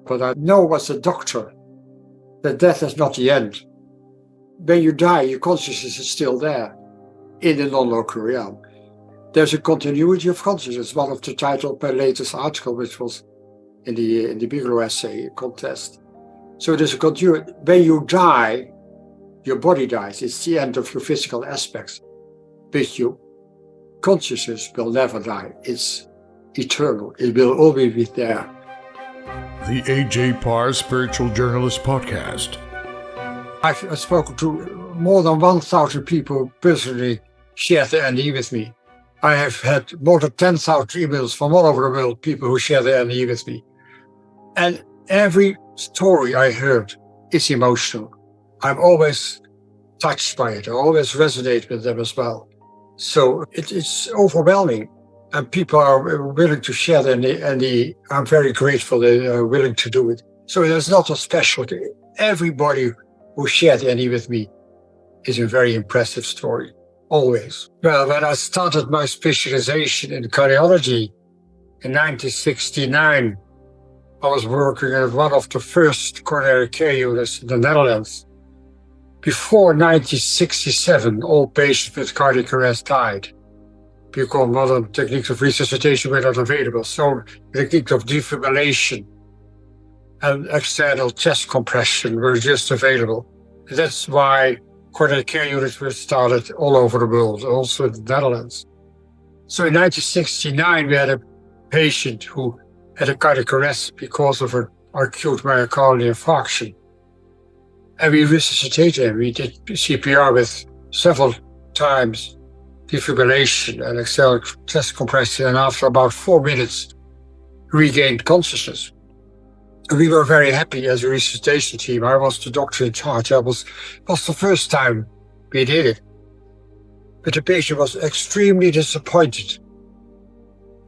But I know as a doctor that death is not the end. When you die, your consciousness is still there in the non-local realm. There's a continuity of consciousness, one of the title of my latest article, which was in the Bigelow essay contest. So there's a continuity. When you die, your body dies. It's the end of your physical aspects. But your consciousness will never die. It's eternal. It will always be there. The A.J. Parr Spiritual Journalist Podcast. I've spoken to more than 1,000 people who personally share the NDE with me. I have had more than 10,000 emails from all over the world, people who share the NDE with me. And every story I heard is emotional. I'm always touched by it. I always resonate with them as well. So it's overwhelming. And people are willing to share the NDE. I'm very grateful they are willing to do it. So there's not a specialty. Everybody who shared the NDE with me is a very impressive story. Always. Well, when I started my specialization in cardiology in 1969, I was working at one of the first coronary care units in the Netherlands. Before 1967, all patients with cardiac arrest died because modern techniques of resuscitation were not available. So the techniques of defibrillation and external chest compression were just available. That's why coronary care units were started all over the world, also in the Netherlands. So in 1969, we had a patient who had a cardiac arrest because of an acute myocardial infarction. And we resuscitated him. We did CPR with several times, defibrillation and external chest compression, and after about 4 minutes, regained consciousness. We were very happy as a resuscitation team. I was the doctor in charge. It was the first time we did it. But the patient was extremely disappointed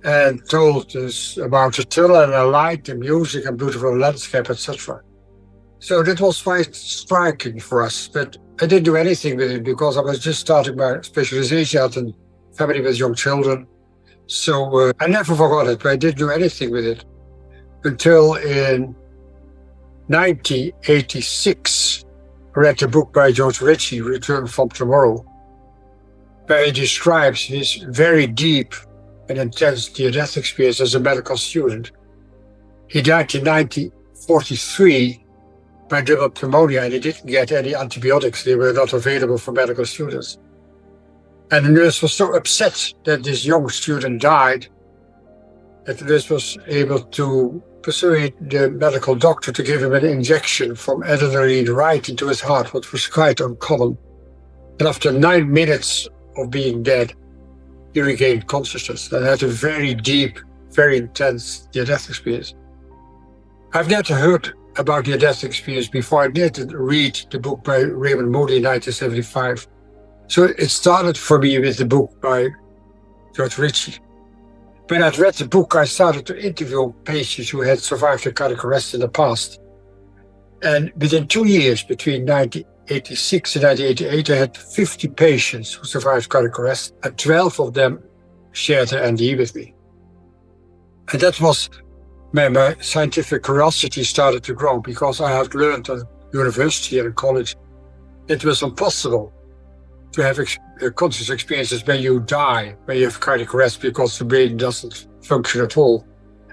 and told us about the tunnel and the light, the music and beautiful landscape, etc. So that was quite striking for us. But I didn't do anything with it because I was just starting my specialization out in family with young children. So I never forgot it, but I didn't do anything with it. Until in 1986, I read a book by George Ritchie, Return from Tomorrow, where he describes his very deep and intense near-death experience as a medical student. He died in 1943 by double pneumonia, and he didn't get any antibiotics. They were not available for medical students. And the nurse was so upset that this young student died that the nurse was able to persuade the medical doctor to give him an injection from adrenaline right into his heart, which was quite uncommon. And after 9 minutes of being dead, he regained consciousness and had a very deep, very intense near-death experience. I've never heard about near-death experience before. I did read the book by Raymond Moody in 1975. So it started for me with the book by George Ritchie. When I'd read the book, I started to interview patients who had survived a cardiac arrest in the past. And within 2 years, between 1986 and 1988, I had 50 patients who survived cardiac arrest, and 12 of them shared their NDE with me. And that was when my scientific curiosity started to grow, because I had learned at university and college it was impossible to have conscious experiences when you die, when you have cardiac arrest, because the brain doesn't function at all.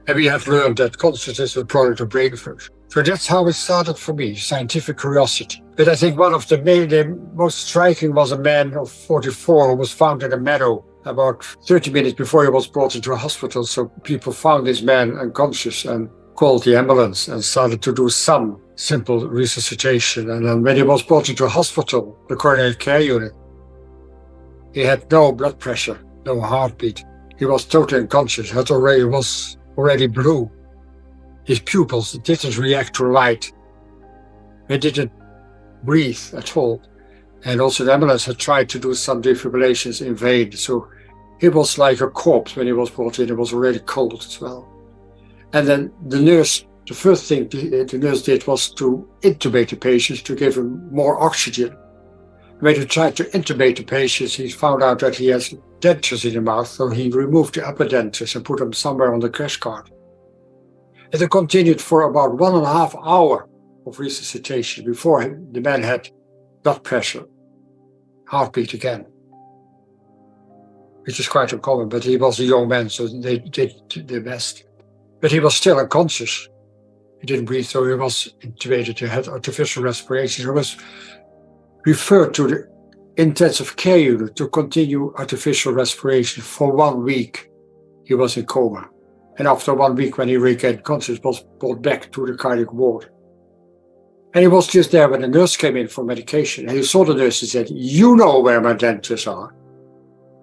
And we have learned that consciousness is a product of brain function. So that's how it started for me, scientific curiosity. But I think one of the most striking was a man of 44 who was found in a meadow about 30 minutes before he was brought into a hospital. So people found this man unconscious and called the ambulance and started to do some simple resuscitation. And then when he was brought into a hospital, the coronary care unit, he had no blood pressure, no heartbeat. He was totally unconscious, was already blue. His pupils didn't react to light. He didn't breathe at all. And also the ambulance had tried to do some defibrillations in vain. So he was like a corpse when he was brought in. He was already cold as well. And then the first thing the nurse did was to intubate the patient, to give him more oxygen. When he tried to intubate the patient, he found out that he has dentures in the mouth, so he removed the upper dentures and put them somewhere on the crash cart. And it continued for about 1.5 hours of resuscitation before the man had blood pressure, heartbeat again, which is quite uncommon, but he was a young man, so they did their best. But he was still unconscious. He didn't breathe, so he was intubated. He had artificial respiration. He was referred to the intensive care unit to continue artificial respiration for 1 week. He was in coma. And after 1 week, when he regained consciousness, was brought back to the cardiac ward. And he was just there when the nurse came in for medication. And he saw the nurse and said, "You know where my dentures are."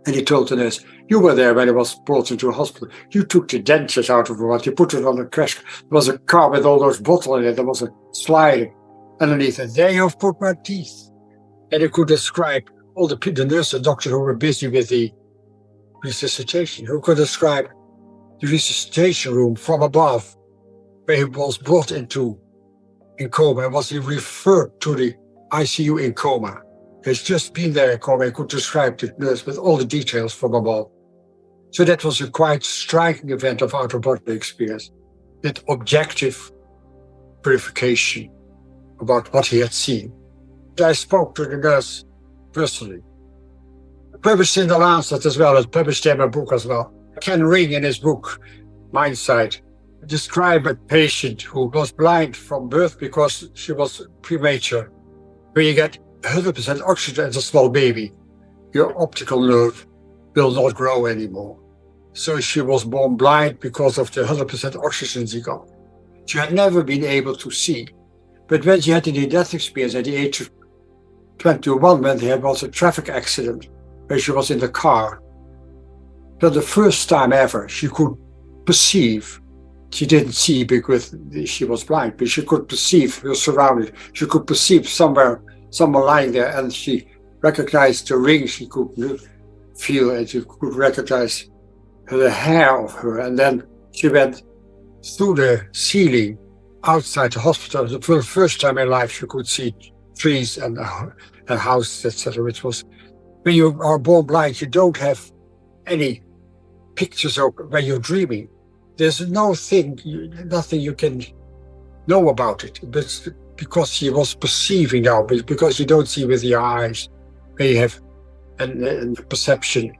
And he told the nurse, "You were there when he was brought into a hospital. You took the dentures out of the mouth. You put it on the crash. There was a car with all those bottles in it. There was a slide underneath it. There you've put my teeth." And he could describe all the nurse and doctor who were busy with the resuscitation, who could describe the resuscitation room from above, where he was brought into in coma, and was he referred to the ICU in coma. He's just been there in coma. He could describe the nurse with all the details from above. So that was a quite striking event of out-of-body experience, with objective verification about what he had seen. I spoke to the nurse personally. Published in the Lancet as well, as published in my book as well. Ken Ring, in his book, Mindsight, described a patient who was blind from birth because she was premature. When you get 100% oxygen as a small baby, your optical nerve will not grow anymore. So she was born blind because of the 100% oxygen she got. She had never been able to see. But when she had a near-death experience at the age of 21, when there was a traffic accident where she was in the car, for the first time ever, she could perceive. She didn't see because she was blind, but she could perceive her surroundings. She could perceive someone lying there, and she recognized the ring she could feel, and she could recognize the hair of her. And then she went through the ceiling outside the hospital. For the first time in life, she could see trees and houses, etc. Which was, when you are born blind, you don't have any pictures of when you're dreaming. There's nothing you can know about it. But because she was perceiving now, because you don't see with your eyes, when you have a perception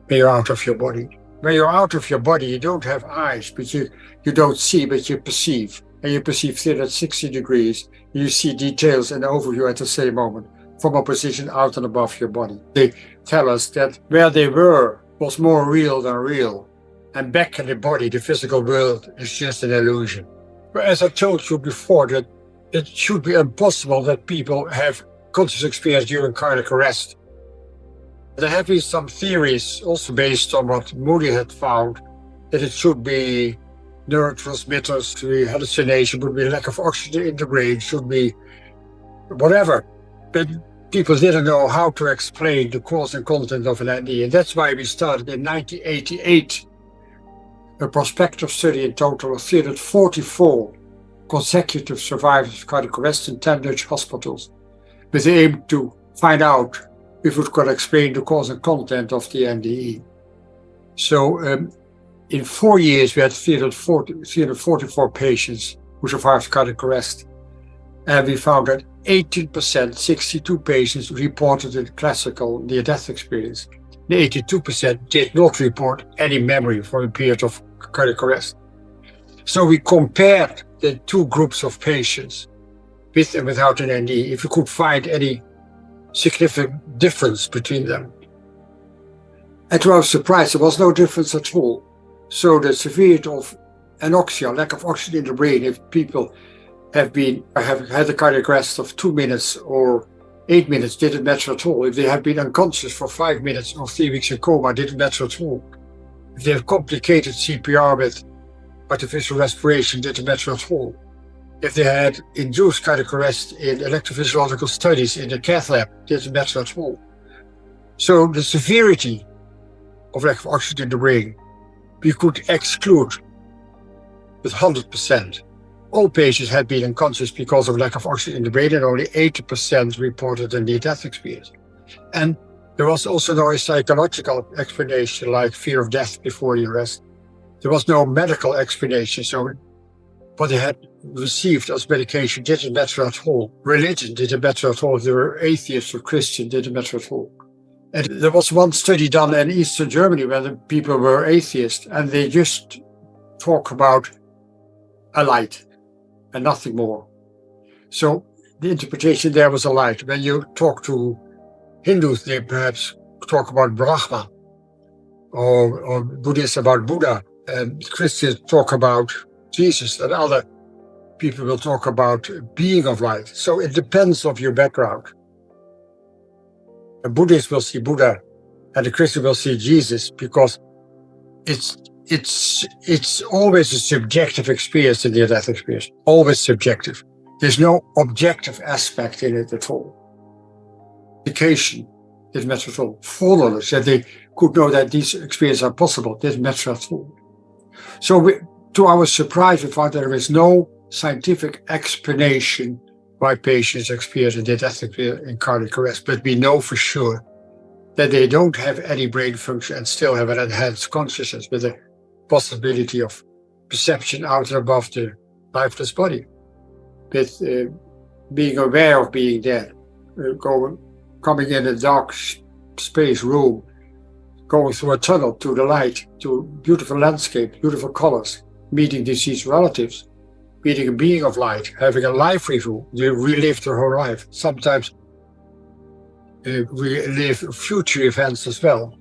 when you're out of your body. When you're out of your body, you don't have eyes, but you don't see, but you perceive. And you perceive 360 degrees. You see details and overview at the same moment from a position out and above your body. They tell us that where they were was more real than real. And back in the body, the physical world is just an illusion. But as I told you before, that it should be impossible that people have conscious experience during cardiac arrest. There have been some theories, also based on what Moody had found, that it should be neurotransmitters, to be hallucination, would be lack of oxygen in the brain, should be whatever. But people didn't know how to explain the cause and content of an NDE. And that's why we started in 1988 a prospective study in total of 344 consecutive survivors of cardiac arrest in 10 Dutch hospitals, with the aim to find out if it could explain the cause and content of the NDE. So in 4 years, we had 344 patients who survived cardiac arrest. And we found that 18%, 62 patients reported a classical near-death experience. The 82% did not report any memory for a period of cardiac arrest. So we compared the two groups of patients, with and without an NDE, if we could find any significant difference between them. And to our surprise, there was no difference at all. So the severity of anoxia, lack of oxygen in the brain, if people have had a cardiac arrest of 2 minutes or 8 minutes, didn't matter at all. If they have been unconscious for 5 minutes or 3 weeks in coma, didn't matter at all. If they have complicated CPR with artificial respiration, didn't matter at all. If they had induced cardiac arrest in electrophysiological studies in the cath lab, didn't matter at all. So the severity of lack of oxygen in the brain, we could exclude with 100%. All patients had been unconscious because of lack of oxygen in the brain, and only 80% reported a near-death experience. And there was also no psychological explanation like fear of death before the arrest. There was no medical explanation, so what they had received as medication didn't matter at all. Religion didn't matter at all. If they were atheists or Christian, didn't matter at all. And there was one study done in Eastern Germany where the people were atheists and they just talk about a light and nothing more. So the interpretation there was a light. When you talk to Hindus, they perhaps talk about Brahma, or Buddhists about Buddha, and Christians talk about Jesus, and other people will talk about being of light. So it depends on your background. A Buddhist will see Buddha, and a Christian will see Jesus, because it's always a subjective experience in near-death experience, always subjective. There's no objective aspect in it at all. Education didn't matter at all. Foreknowledge, that they could know that these experiences are possible, didn't matter at all. So to our surprise, we found that there is no scientific explanation why patients experience a near-death experience in cardiac arrest, but we know for sure that they don't have any brain function and still have an enhanced consciousness with the possibility of perception out and above the lifeless body, with being aware of being dead, coming in a dark space room, going through a tunnel to the light, to beautiful landscape, beautiful colors, meeting deceased relatives, meeting a being of light, having a life review. They relive their whole life. Sometimes we live future events as well.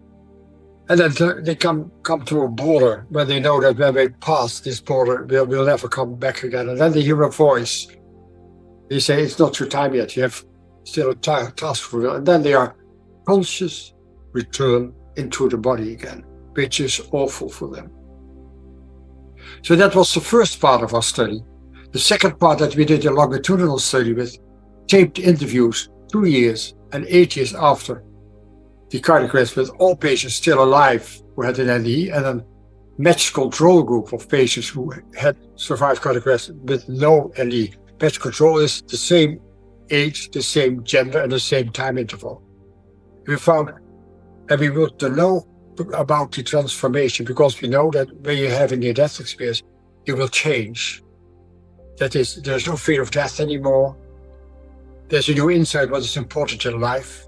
And then they come to a border where they know that when they pass this border, we'll never come back again. And then they hear a voice. They say, it's not your time yet. You have still a task for you. And then they are conscious return into the body again, which is awful for them. So that was the first part of our study. The second part that we did a longitudinal study with taped interviews 2 years and 8 years after the cardiac arrest with all patients still alive who had an NDE, and a matched control group of patients who had survived cardiac arrest with no NDE. Matched control is the same age, the same gender, and the same time interval. We found, and we want to know about the transformation, because we know that when you have a near-death experience, you will change. That is, there's no fear of death anymore. There's a new insight what is important in life.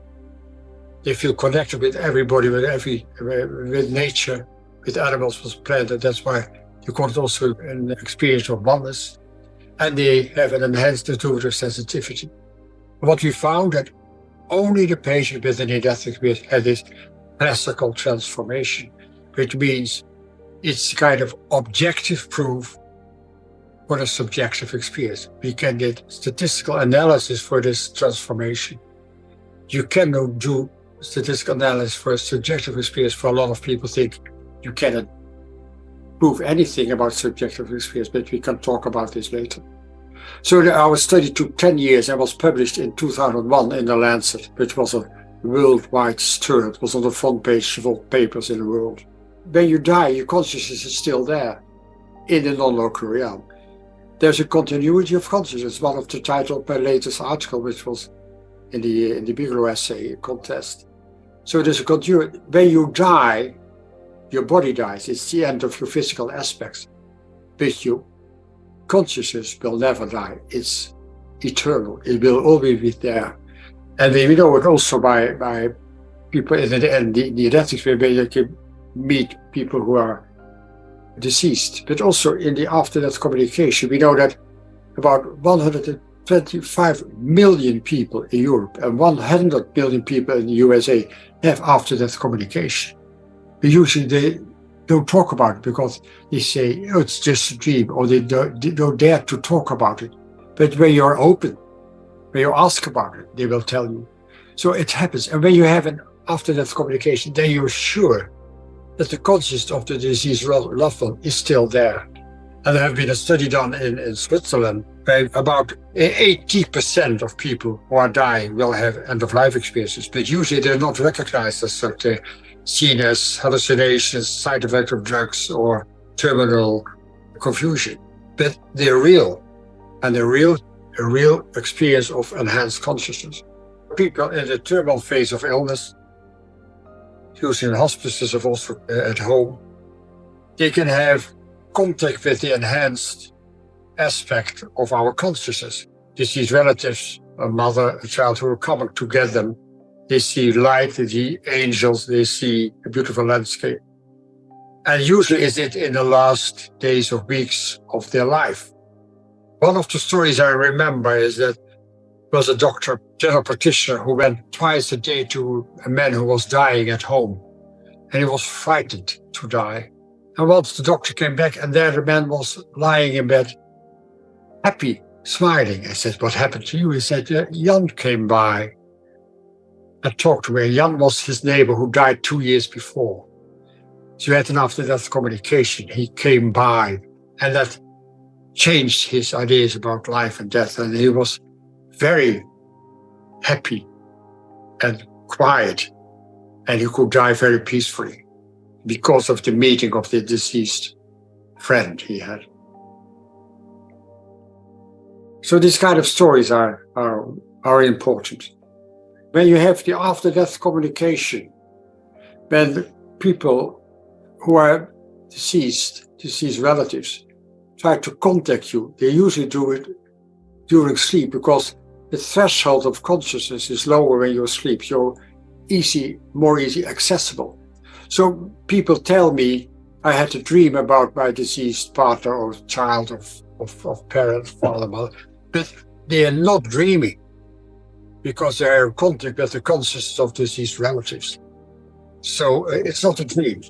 They feel connected with everybody, with nature, with animals, with plants. And that's why you call it also an experience of oneness. And they have an enhanced intuitive sensitivity. What we found that only the patient with a near-death experience had this classical transformation, which means it's kind of objective proof for a subjective experience. We can get statistical analysis for this transformation. You cannot do statistical analysis for a subjective experience. For a lot of people think you cannot prove anything about subjective experience, but we can talk about this later. So our study took 10 years and was published in 2001 in the Lancet, which was a worldwide stir. It was on the front page of all papers in the world. When you die, your consciousness is still there in the non-local realm. There's a continuity of consciousness, one of the title of my latest article, which was in the Bigelow essay contest. So there's a continuity. When you die, your body dies. It's the end of your physical aspects. But your consciousness will never die. It's eternal. It will always be there. And we know it also by people in the near-death experience, where you can meet people who are deceased. But also in the after-death communication, we know that about 125 million people in Europe and 100 million people in the USA have after-death communication. But usually they don't talk about it because they say, oh, it's just a dream, or they don't dare to talk about it. But when you're open, when you ask about it, they will tell you. So it happens. And when you have an after-death communication, then you're sure that the consciousness of the deceased loved one is still there. And there have been a study done in Switzerland where about 80% of people who are dying will have end-of-life experiences, but usually they're not recognized as such. They're seen as hallucinations, side effects of drugs, or terminal confusion. But they're real, and they're a real experience of enhanced consciousness. People in the terminal phase of illness, usually in hospices or also at home, they can have contact with the enhanced aspect of our consciousness. Deceased relatives, a mother, a child who are coming to get them. They see light, they see angels, they see a beautiful landscape. And usually is it in the last days or weeks of their life. One of the stories I remember is that there was a doctor, general practitioner, who went twice a day to a man who was dying at home. And he was frightened to die. And once the doctor came back, and there the man was lying in bed, happy, smiling. I said, "What happened to you?" He said, "Jan came by and talked to me." Jan was his neighbor who died 2 years before. So we had an after-death communication. He came by, and that changed his ideas about life and death. And he was very happy and quiet, and he could die very peacefully because of the meeting of the deceased friend he had. So these kind of stories are important. When you have the after-death communication, when the people who are deceased relatives, try to contact you, they usually do it during sleep because the threshold of consciousness is lower when you're asleep. You're more easy accessible. So people tell me I had a dream about my deceased partner or child of parent, father, mother, but they are not dreaming because they are in contact with the consciousness of deceased relatives. So it's not a dream.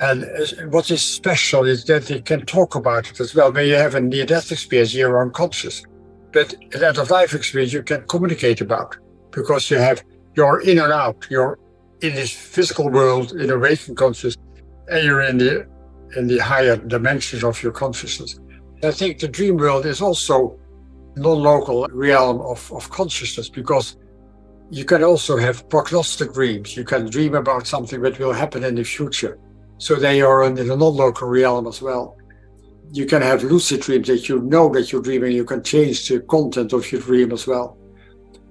And what is special is that they can talk about it as well. When you have a near-death experience, you're unconscious. But an end-of-life experience, you can communicate about because you're in and out. You're in this physical world, in a waking consciousness, and you're in the higher dimensions of your consciousness. I think the dream world is also a non-local realm of consciousness because you can also have prognostic dreams. You can dream about something that will happen in the future. So they are in the non-local realm as well. You can have lucid dreams that you know that you're dreaming. You can change the content of your dream as well.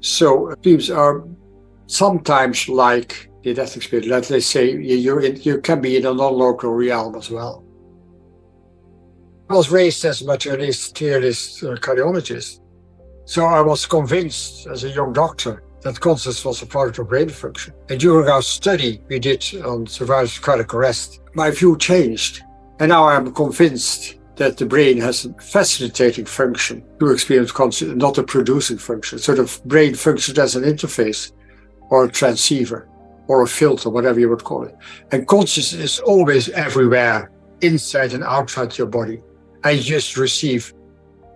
So dreams are sometimes like the death experience. Let's say you can be in a non-local realm as well. I was raised as a materialist, cardiologist. So I was convinced as a young doctor that consciousness was a product of brain function. And during our study we did on survivors of cardiac arrest, my view changed. And now I'm convinced that the brain has a facilitating function to experience consciousness, not a producing function. So the brain functions as an interface or a transceiver or a filter, whatever you would call it. And consciousness is always everywhere, inside and outside your body. And you just receive,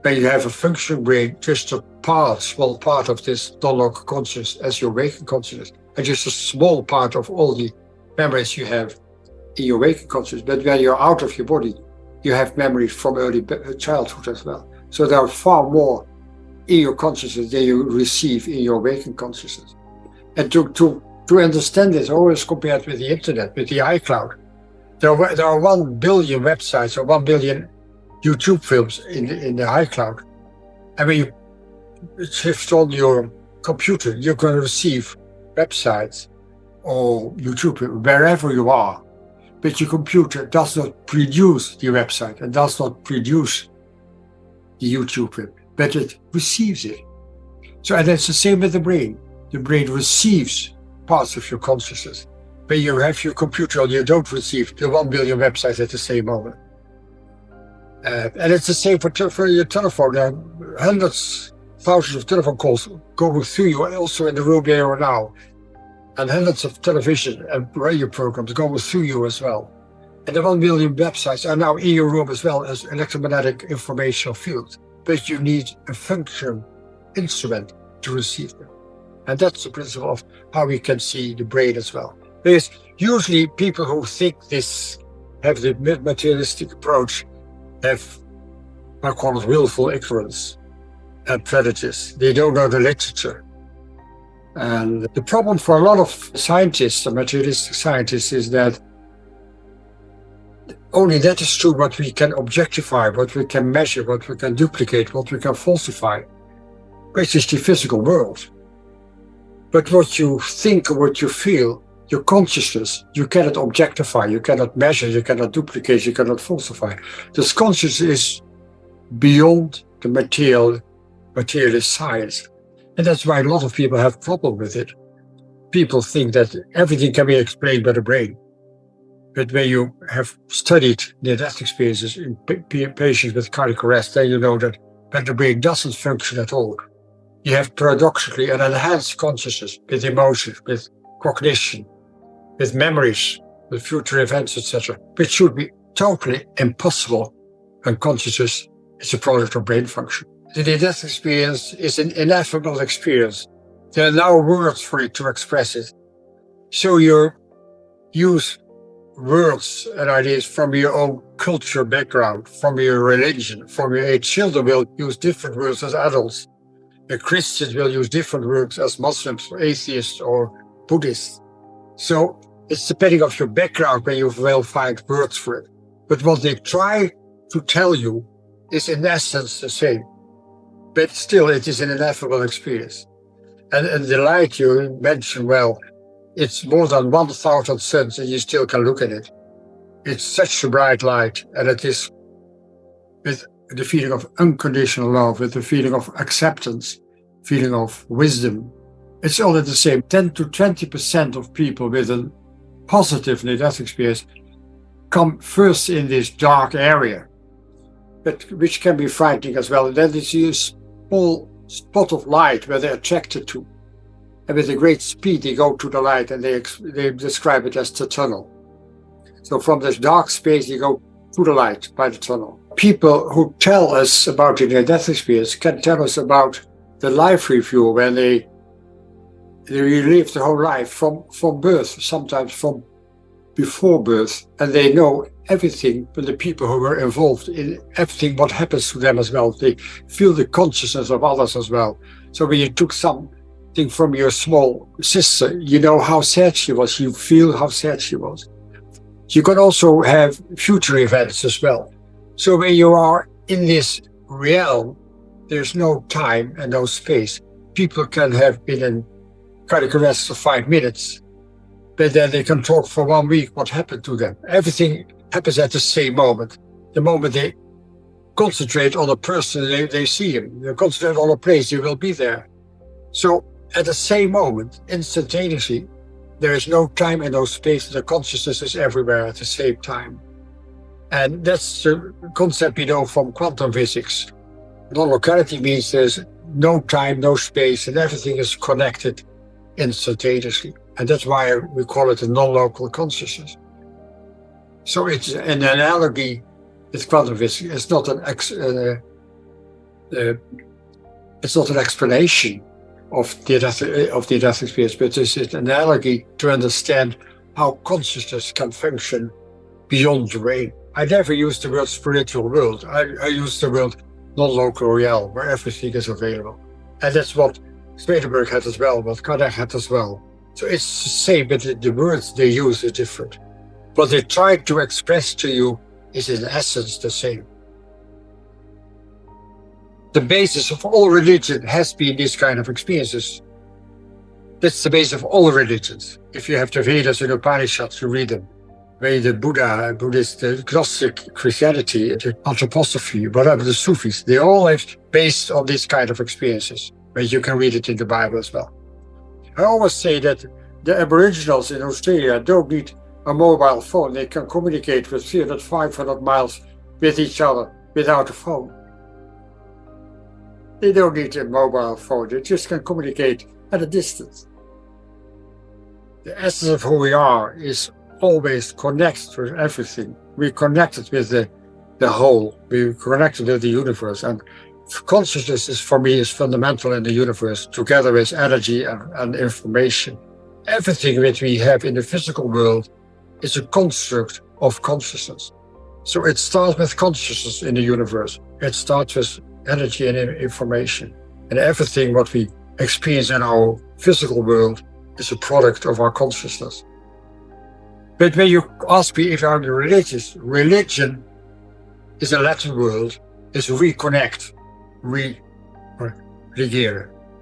when you have a functioning brain, just a small part of this non-local consciousness as your waking consciousness, and just a small part of all the memories you have in your waking consciousness. But when you're out of your body, you have memories from early childhood as well. So there are far more in your consciousness than you receive in your waking consciousness. And to understand this, I always compare it with the internet, with the iCloud. There are 1 billion websites or 1 billion YouTube films in the iCloud. And when you shift on your computer, you're going to receive websites or YouTube wherever you are. But your computer does not produce the website and does not produce the YouTube film, but it receives it. So, and it's the same with the brain. The brain receives parts of your consciousness. When you have your computer on, you don't receive the 1 billion websites at the same moment. And it's the same for your telephone. There are hundreds, thousands of telephone calls going through you, also in the room where you are now. And hundreds of television and radio programs going through you as well. And the 1 billion websites are now in your room as well as electromagnetic informational fields. But you need a function instrument to receive them. And that's the principle of how we can see the brain as well. Because usually people who think this, have the materialistic approach, have, I call it willful ignorance and prejudice. They don't know the literature. And the problem for a lot of scientists, the materialistic scientists, is that only that is true what we can objectify, what we can measure, what we can duplicate, what we can falsify, which is the physical world. But what you think or what you feel, your consciousness, you cannot objectify, you cannot measure, you cannot duplicate, you cannot falsify. This consciousness is beyond the materialist science. And that's why a lot of people have trouble with it. People think that everything can be explained by the brain. But when you have studied near-death experiences in patients with cardiac arrest, then you know that when the brain doesn't function at all, you have paradoxically an enhanced consciousness with emotions, with cognition, with memories, with future events, etc., which should be totally impossible when consciousness is a product of brain function. The near-death experience is an ineffable experience. There are no words for it to express it. So you use words and ideas from your own culture background, from your religion, from your age. Children will use different words as adults. The Christians will use different words as Muslims, or atheists, or Buddhists. So it's depending on your background when you will find words for it. But what they try to tell you is in essence the same. But still, it is an ineffable experience. And the light you mentioned, well, it's more than 1,000 suns and you still can look at it. It's such a bright light, and it is with the feeling of unconditional love, with the feeling of acceptance, feeling of wisdom. It's all at the same. 10 to 20% of people with a positive near-death experience come first in this dark area, but which can be frightening as well. And then it's a small spot of light where they're attracted to. And with a great speed, they go to the light, and they describe it as the tunnel. So from this dark space, you go to the light by the tunnel. People who tell us about the near-death experience can tell us about the life review when they relive the whole life from birth, sometimes from before birth, and they know everything from the people who were involved in everything what happens to them as well. They feel the consciousness of others as well. So when you took something from your small sister, you know how sad she was, you feel how sad she was. You can also have future events as well. So when you are in this realm, there's no time and no space. People can have been in cardiac arrest for 5 minutes, but then they can talk for 1 week what happened to them. Everything happens at the same moment. The moment they concentrate on a person, they see him. They concentrate on a place, they will be there. So at the same moment, instantaneously, there is no time and no space. The consciousness is everywhere at the same time. And that's the concept we know from quantum physics. Non-locality means there's no time, no space, and everything is connected instantaneously. And that's why we call it a non-local consciousness. So it's an analogy with quantum physics. It's not an explanation of the death experience, but it's an analogy to understand how consciousness can function beyond the brain. I never use the word spiritual world. I use the word non-local realm, where everything is available. And that's what Swedenborg had as well, what Kardec had as well. So it's the same, but the words they use are different. What they try to express to you is in essence the same. The basis of all religion has been these kind of experiences. That's the base of all religions. If you have the Vedas and Upanishads, you read them. Where the Buddhist, the Gnostic Christianity, the anthroposophy, whatever, the Sufis, they all have based on these kind of experiences. But you can read it in the Bible as well. I always say that the Aboriginals in Australia don't need a mobile phone. They can communicate with 300, 500 miles with each other without a phone. They don't need a mobile phone. They just can communicate at a distance. The essence of who we are is always connected with everything. We're connected with the whole. We're connected with the universe. And consciousness is, for me, is fundamental in the universe, together with energy and information. Everything that we have in the physical world is a construct of consciousness. So it starts with consciousness in the universe. It starts with energy and information. And everything what we experience in our physical world is a product of our consciousness. But when you ask me if I'm religious, religion is a Latin word, is reconnect, regere,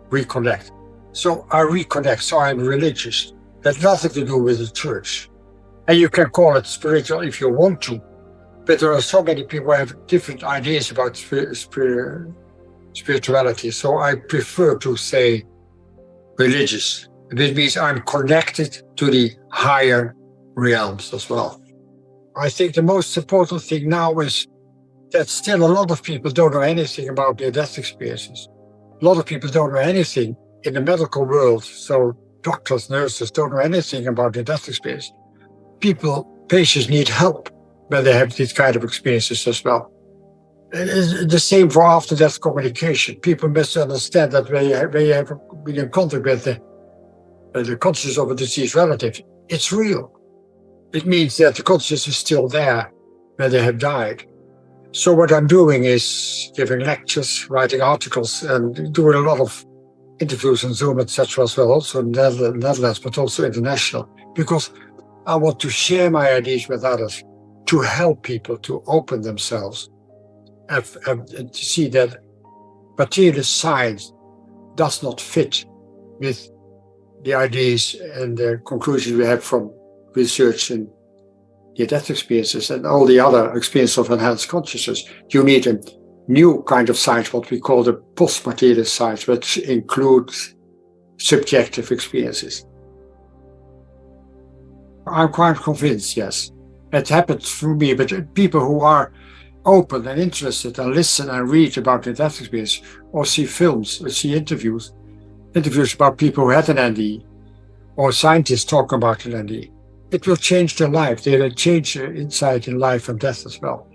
reconnect. So I reconnect, so I'm religious. That's nothing to do with the church. And you can call it spiritual if you want to, but there are so many people who have different ideas about spirituality. So I prefer to say religious. This means I'm connected to the higher realms as well. I think the most important thing now is that still a lot of people don't know anything about near-death experiences. A lot of people don't know anything in the medical world. So doctors, nurses don't know anything about near-death experience. Patients need help when they have these kind of experiences as well. It is the same for after-death communication. People misunderstand that when you have been in contact with the consciousness of a deceased relative, it's real. It means that the consciousness is still there when they have died. So what I'm doing is giving lectures, writing articles, and doing a lot of interviews on Zoom, etc. as well, also in the Netherlands, but also international, because I want to share my ideas with others, to help people to open themselves and to see that materialist science does not fit with the ideas and the conclusions we have from research in near-death experiences and all the other experiences of enhanced consciousness. You need a new kind of science, what we call the post-materialist science, which includes subjective experiences. I'm quite convinced, yes. It happens through me, but people who are open and interested and listen and read about near-death experience, or see films, or see interviews about people who had an NDE, or scientists talking about an NDE, it will change their life. They will change their insight in life and death as well.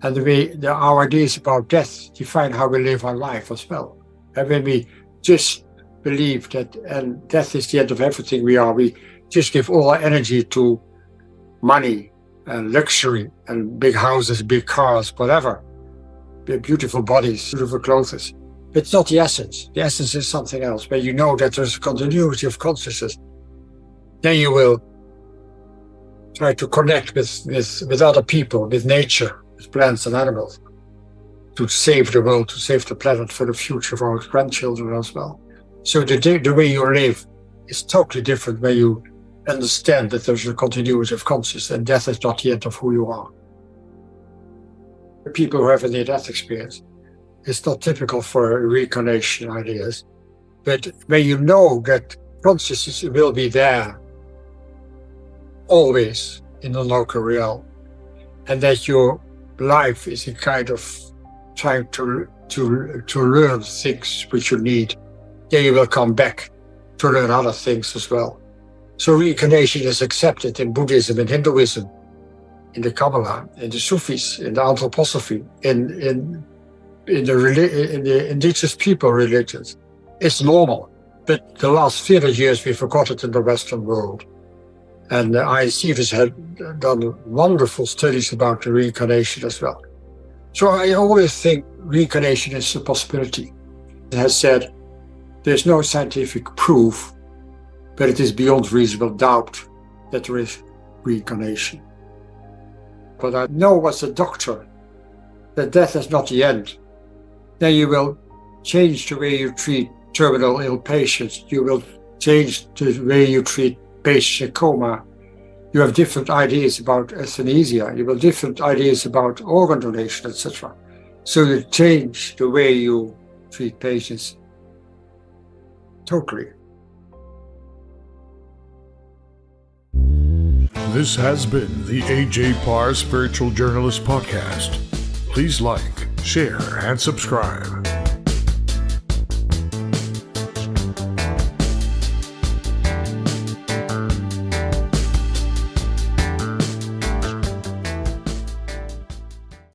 And our ideas about death define how we live our life as well. And when we just believe that and death is the end of everything we just give all our energy to money and luxury and big houses, big cars, whatever, beautiful bodies, beautiful clothes. It's not the essence. The essence is something else. When you know that there's a continuity of consciousness, then you will try to connect with other people, with nature, with plants and animals, to save the world, to save the planet for the future of our grandchildren as well. So the way you live is totally different when you understand that there's a continuity of consciousness and death is not the end of who you are. The people who have a near-death experience, it's not typical for reincarnation ideas, but when you know that consciousness will be there always in the local realm, and that your life is a kind of trying to learn things which you need, then you will come back to learn other things as well. So reincarnation is accepted in Buddhism and Hinduism, in the Kabbalah, in the Sufis, in the anthroposophy, in the indigenous people religions. It's normal, but the last 30 years we forgot it in the Western world. And ICFs had done wonderful studies about the reincarnation as well. So I always think reincarnation is a possibility. It has said there's no scientific proof, but it is beyond reasonable doubt that there is reincarnation. But I know as a doctor that death is not the end. Then you will change the way you treat terminal ill patients. You will change the way you treat patients in coma. You have different ideas about euthanasia. You have different ideas about organ donation, etc. So you change the way you treat patients totally. This has been the A.J. Parr Spiritual Journalist Podcast. Please like, share, and subscribe.